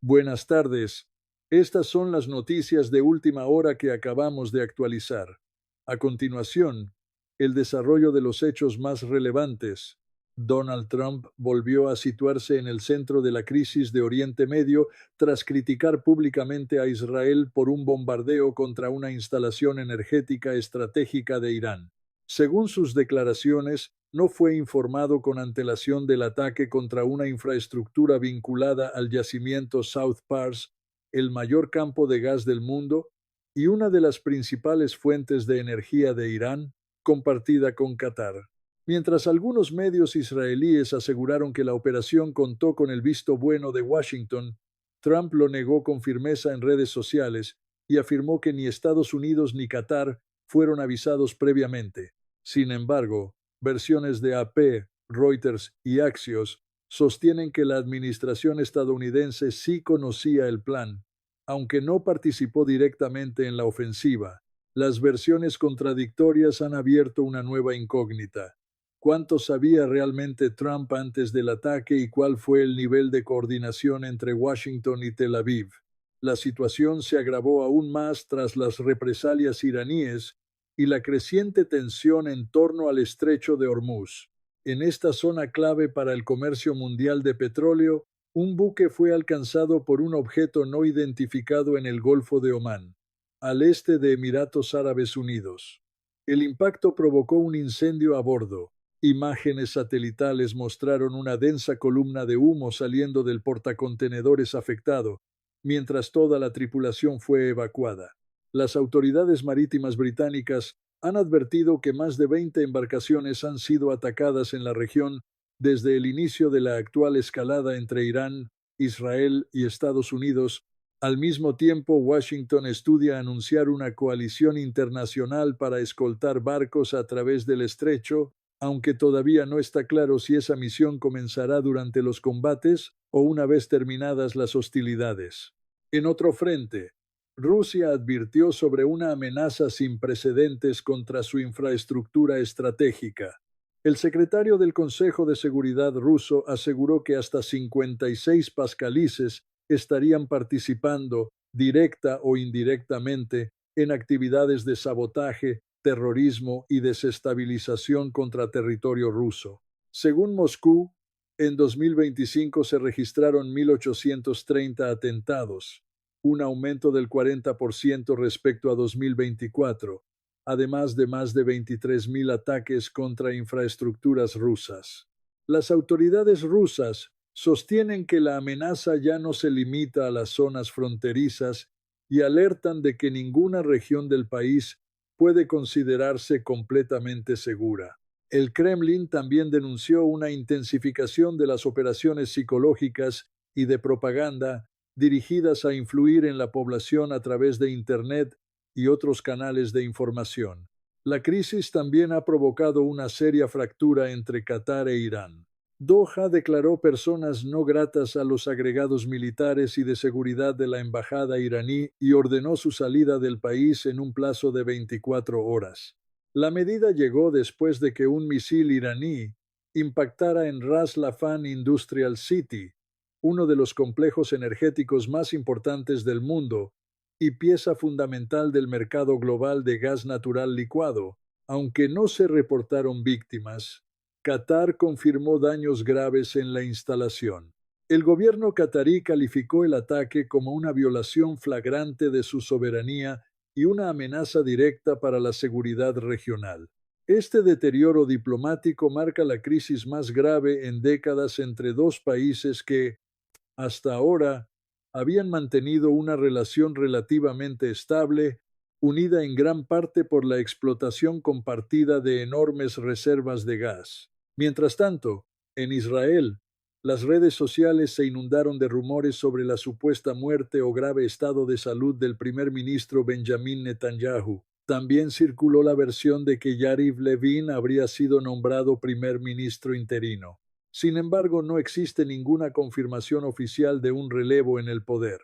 Buenas tardes. Estas son las noticias de última hora que acabamos de actualizar. A continuación, el desarrollo de los hechos más relevantes. Donald Trump volvió a situarse en el centro de la crisis de Oriente Medio tras criticar públicamente a Israel por un bombardeo contra una instalación energética estratégica de Irán. Según sus declaraciones, no fue informado con antelación del ataque contra una infraestructura vinculada al yacimiento South Pars, el mayor campo de gas del mundo y una de las principales fuentes de energía de Irán, compartida con Qatar. Mientras algunos medios israelíes aseguraron que la operación contó con el visto bueno de Washington, Trump lo negó con firmeza en redes sociales y afirmó que ni Estados Unidos ni Qatar fueron avisados previamente. Sin embargo, versiones de AP, Reuters y Axios sostienen que la administración estadounidense sí conocía el plan, aunque no participó directamente en la ofensiva. Las versiones contradictorias han abierto una nueva incógnita. ¿Cuánto sabía realmente Trump antes del ataque y cuál fue el nivel de coordinación entre Washington y Tel Aviv? La situación se agravó aún más tras las represalias iraníes y la creciente tensión en torno al estrecho de Hormuz. En esta zona clave para el comercio mundial de petróleo, un buque fue alcanzado por un objeto no identificado en el Golfo de Omán, al este de Emiratos Árabes Unidos. El impacto provocó un incendio a bordo. Imágenes satelitales mostraron una densa columna de humo saliendo del portacontenedores afectado, mientras toda la tripulación fue evacuada. Las autoridades marítimas británicas han advertido que más de 20 embarcaciones han sido atacadas en la región desde el inicio de la actual escalada entre Irán, Israel y Estados Unidos. Al mismo tiempo, Washington estudia anunciar una coalición internacional para escoltar barcos a través del estrecho, aunque todavía no está claro si esa misión comenzará durante los combates o una vez terminadas las hostilidades. En otro frente, Rusia advirtió sobre una amenaza sin precedentes contra su infraestructura estratégica. El secretario del Consejo de Seguridad ruso aseguró que hasta 56 pascalices estarían participando, directa o indirectamente, en actividades de sabotaje, terrorismo y desestabilización contra territorio ruso. Según Moscú, en 2025 se registraron 1.830 atentados, un aumento del 40% respecto a 2024, además de más de 23.000 ataques contra infraestructuras rusas. Las autoridades rusas sostienen que la amenaza ya no se limita a las zonas fronterizas y alertan de que ninguna región del país puede considerarse completamente segura. El Kremlin también denunció una intensificación de las operaciones psicológicas y de propaganda dirigidas a influir en la población a través de Internet y otros canales de información. La crisis también ha provocado una seria fractura entre Qatar e Irán. Doha declaró personas no gratas a los agregados militares y de seguridad de la embajada iraní y ordenó su salida del país en un plazo de 24 horas. La medida llegó después de que un misil iraní impactara en Ras Laffan Industrial City, uno de los complejos energéticos más importantes del mundo y pieza fundamental del mercado global de gas natural licuado. Aunque no se reportaron víctimas, Qatar confirmó daños graves en la instalación. El gobierno catarí calificó el ataque como una violación flagrante de su soberanía y una amenaza directa para la seguridad regional. Este deterioro diplomático marca la crisis más grave en décadas entre dos países que, hasta ahora, habían mantenido una relación relativamente estable, unida en gran parte por la explotación compartida de enormes reservas de gas. Mientras tanto, en Israel, las redes sociales se inundaron de rumores sobre la supuesta muerte o grave estado de salud del primer ministro Benjamin Netanyahu. También circuló la versión de que Yariv Levin habría sido nombrado primer ministro interino. Sin embargo, no existe ninguna confirmación oficial de un relevo en el poder.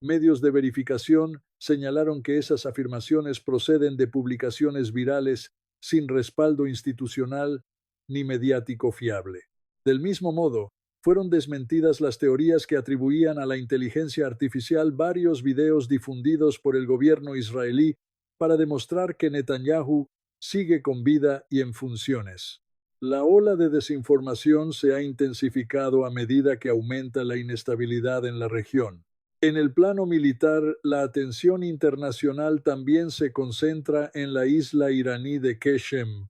Medios de verificación señalaron que esas afirmaciones proceden de publicaciones virales sin respaldo institucional ni mediático fiable. Del mismo modo, Fueron desmentidas las teorías que atribuían a la inteligencia artificial varios videos difundidos por el gobierno israelí para demostrar que Netanyahu sigue con vida y en funciones. La ola de desinformación se ha intensificado a medida que aumenta la inestabilidad en la región. En el plano militar, la atención internacional también se concentra en la isla iraní de Keshem,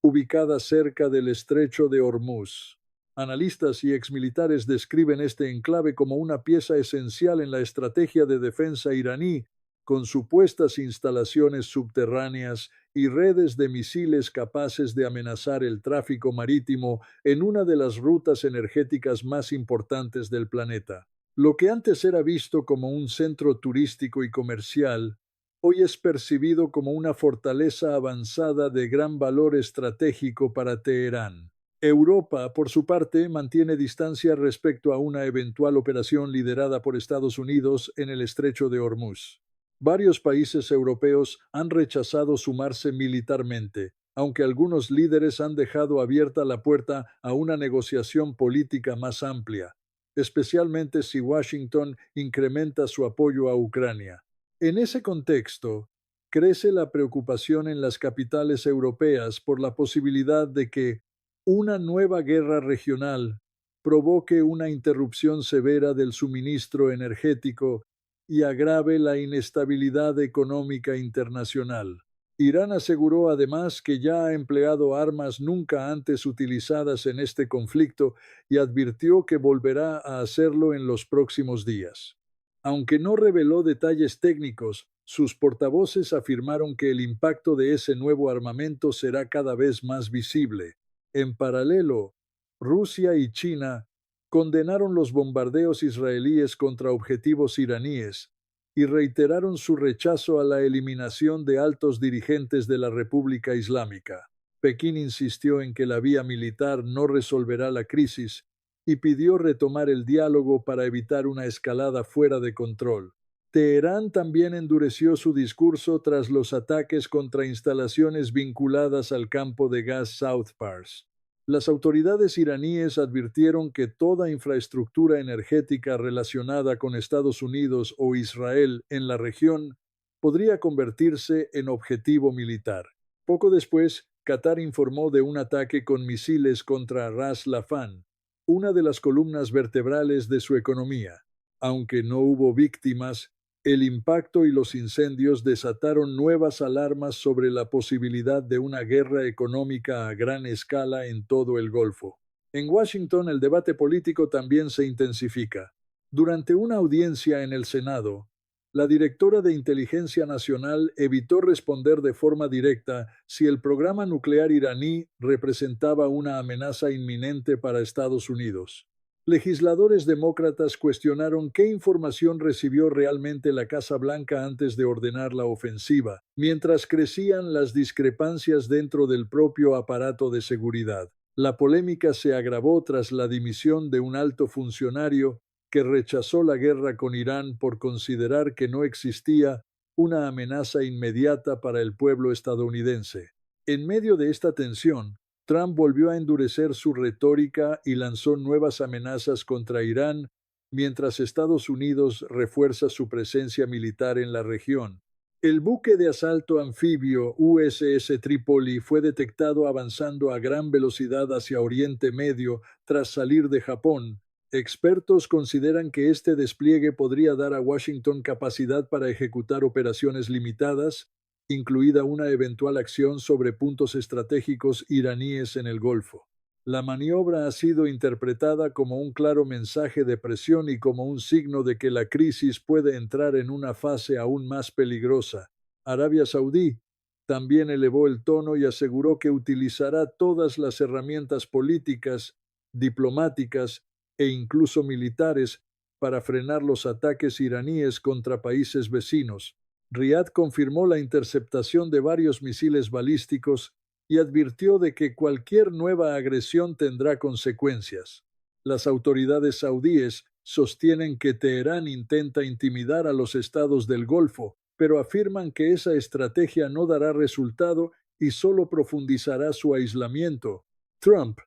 ubicada cerca del estrecho de Hormuz. Analistas y exmilitares describen este enclave como una pieza esencial en la estrategia de defensa iraní, con supuestas instalaciones subterráneas y redes de misiles capaces de amenazar el tráfico marítimo en una de las rutas energéticas más importantes del planeta. Lo que antes era visto como un centro turístico y comercial, hoy es percibido como una fortaleza avanzada de gran valor estratégico para Teherán. Europa, por su parte, mantiene distancia respecto a una eventual operación liderada por Estados Unidos en el estrecho de Hormuz. Varios países europeos han rechazado sumarse militarmente, aunque algunos líderes han dejado abierta la puerta a una negociación política más amplia, especialmente si Washington incrementa su apoyo a Ucrania. En ese contexto, crece la preocupación en las capitales europeas por la posibilidad de que una nueva guerra regional provoque una interrupción severa del suministro energético y agrave la inestabilidad económica internacional. Irán aseguró además que ya ha empleado armas nunca antes utilizadas en este conflicto y advirtió que volverá a hacerlo en los próximos días. Aunque no reveló detalles técnicos, sus portavoces afirmaron que el impacto de ese nuevo armamento será cada vez más visible. En paralelo, Rusia y China condenaron los bombardeos israelíes contra objetivos iraníes y reiteraron su rechazo a la eliminación de altos dirigentes de la República Islámica. Pekín insistió en que la vía militar no resolverá la crisis y pidió retomar el diálogo para evitar una escalada fuera de control. Teherán también endureció su discurso tras los ataques contra instalaciones vinculadas al campo de gas South Pars. Las autoridades iraníes advirtieron que toda infraestructura energética relacionada con Estados Unidos o Israel en la región podría convertirse en objetivo militar. Poco después, Qatar informó de un ataque con misiles contra Ras Laffan, una de las columnas vertebrales de su economía. Aunque no hubo víctimas, el impacto y los incendios desataron nuevas alarmas sobre la posibilidad de una guerra económica a gran escala en todo el Golfo. En Washington, el debate político también se intensifica. Durante una audiencia en el Senado, la directora de Inteligencia Nacional evitó responder de forma directa si el programa nuclear iraní representaba una amenaza inminente para Estados Unidos. Legisladores demócratas cuestionaron qué información recibió realmente la Casa Blanca antes de ordenar la ofensiva, mientras crecían las discrepancias dentro del propio aparato de seguridad. La polémica se agravó tras la dimisión de un alto funcionario que rechazó la guerra con Irán por considerar que no existía una amenaza inmediata para el pueblo estadounidense. En medio de esta tensión, Trump volvió a endurecer su retórica y lanzó nuevas amenazas contra Irán, mientras Estados Unidos refuerza su presencia militar en la región. El buque de asalto anfibio USS Tripoli fue detectado avanzando a gran velocidad hacia Oriente Medio tras salir de Japón. Expertos consideran que este despliegue podría dar a Washington capacidad para ejecutar operaciones limitadas, incluida una eventual acción sobre puntos estratégicos iraníes en el Golfo. La maniobra ha sido interpretada como un claro mensaje de presión y como un signo de que la crisis puede entrar en una fase aún más peligrosa. Arabia Saudí también elevó el tono y aseguró que utilizará todas las herramientas políticas, diplomáticas e incluso militares para frenar los ataques iraníes contra países vecinos. Riad confirmó la interceptación de varios misiles balísticos y advirtió de que cualquier nueva agresión tendrá consecuencias. Las autoridades saudíes sostienen que Teherán intenta intimidar a los estados del Golfo, pero afirman que esa estrategia no dará resultado y solo profundizará su aislamiento. Trump,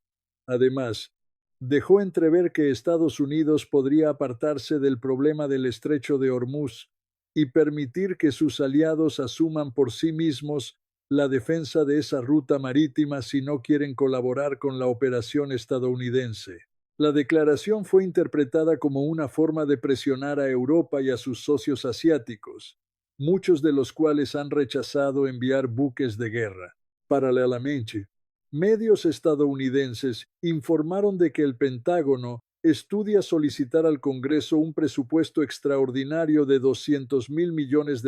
además, dejó entrever que Estados Unidos podría apartarse del problema del estrecho de Hormuz y permitir que sus aliados asuman por sí mismos la defensa de esa ruta marítima si no quieren colaborar con la operación estadounidense. La declaración fue interpretada como una forma de presionar a Europa y a sus socios asiáticos, muchos de los cuales han rechazado enviar buques de guerra. Paralelamente, medios estadounidenses informaron de que el Pentágono estudia solicitar al Congreso un presupuesto extraordinario de $200.000 millones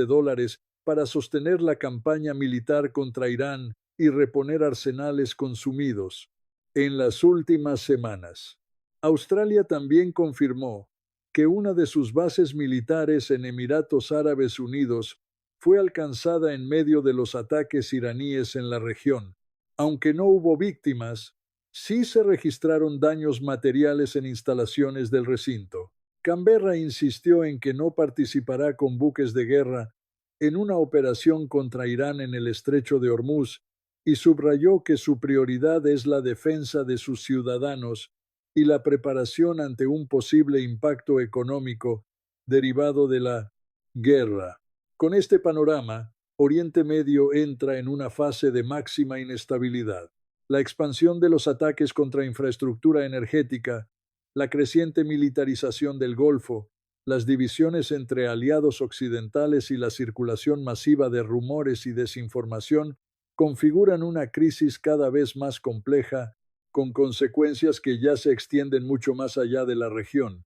para sostener la campaña militar contra Irán y reponer arsenales consumidos. En las últimas semanas, Australia también confirmó que una de sus bases militares en Emiratos Árabes Unidos fue alcanzada en medio de los ataques iraníes en la región. Aunque no hubo víctimas, sí se registraron daños materiales en instalaciones del recinto. Canberra insistió en que no participará con buques de guerra en una operación contra Irán en el estrecho de Hormuz y subrayó que su prioridad es la defensa de sus ciudadanos y la preparación ante un posible impacto económico derivado de la guerra. Con este panorama, Oriente Medio entra en una fase de máxima inestabilidad. La expansión de los ataques contra infraestructura energética, la creciente militarización del Golfo, las divisiones entre aliados occidentales y la circulación masiva de rumores y desinformación configuran una crisis cada vez más compleja, con consecuencias que ya se extienden mucho más allá de la región.